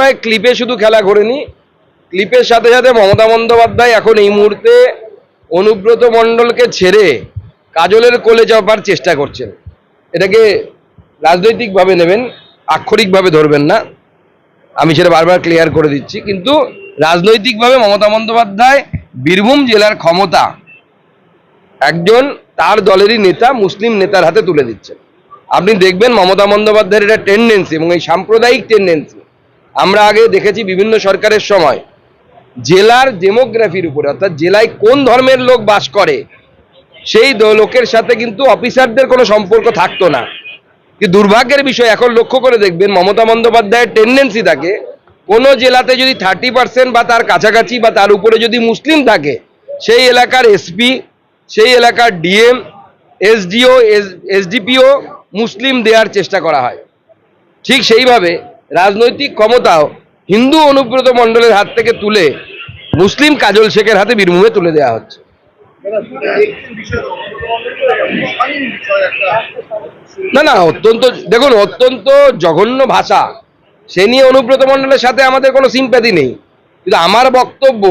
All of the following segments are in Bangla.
নয়, ক্লিপে শুধু খেলা করেনি, ক্লিপের সাথে সাথে মমতা বন্দ্যোপাধ্যায় এখন এই মুহূর্তে অনুব্রত মণ্ডলকে ছেড়ে কাজলের কোলে যাওয়ার চেষ্টা করছেন। এটাকে রাজনৈতিকভাবে নেবেন, আক্ষরিকভাবে ধরবেন না, আমি সেটা বারবার ক্লিয়ার করে দিচ্ছি। কিন্তু রাজনৈতিকভাবে মমতা বন্দ্যোপাধ্যায় বীরভূম জেলার ক্ষমতা একজন তার দলেরই নেতা, মুসলিম নেতার হাতে তুলে দিচ্ছেন। আপনি দেখবেন মমতা বন্দ্যোপাধ্যায়ের এটা টেন্ডেন্সি, এবং এই সাম্প্রদায়িক টেন্ডেন্সি আমরা আগে দেখেছি বিভিন্ন সরকারের সময়। জেলার ডেমোগ্রাফির উপরে, অর্থাৎ জেলায় কোন ধর্মের লোক বাস করে সেই লোকের সাথে কিন্তু অফিসারদের কোনো সম্পর্ক থাকতো না। কিন্তু দুর্ভাগ্যের বিষয়, এখন লক্ষ্য করে দেখবেন মমতা বন্দ্যোপাধ্যায়ের টেন্ডেন্সি থাকে কোনো জেলাতে যদি 30% বা তার কাছাকাছি বা তার উপরে যদি মুসলিম থাকে, সেই এলাকার এসপি, সেই এলাকার ডিএম, এসডিও, এসডিপিও মুসলিম দেওয়ার চেষ্টা করা হয়। ঠিক সেইভাবে রাজনৈতিক ক্ষমতাও হিন্দু অনুব্রত মণ্ডলের হাত থেকে তুলে মুসলিম কাজল শেখের হাতে বীরভূমে তুলে দেওয়া হচ্ছে। না না, অত্যন্ত দেখুন, অত্যন্ত জঘন্য ভাষা, সে নিয়ে অনুব্রত মণ্ডলের সাথে আমাদের কোনো সিম্প্যাথি নেই। কিন্তু আমার বক্তব্য,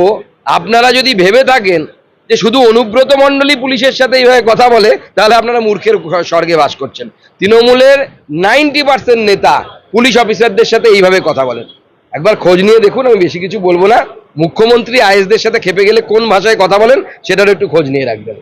আপনারা যদি ভেবে থাকেন যে শুধু অনুব্রত মণ্ডলই পুলিশের সাথে এইভাবে কথা বলে, তাহলে আপনারা মূর্খের স্বর্গে বাস করছেন। তৃণমূলের 90% নেতা পুলিশ অফিসারদের সাথে এইভাবে কথা বলেন। একবার খোঁজ নিয়ে দেখুন, আমি বেশি কিছু বলবো না। মুখ্যমন্ত্রী আইএসদের সাথে খেপে গেলে কোন ভাষায় কথা বলেন সেটারও একটু খোঁজ নিয়ে রাখবেন।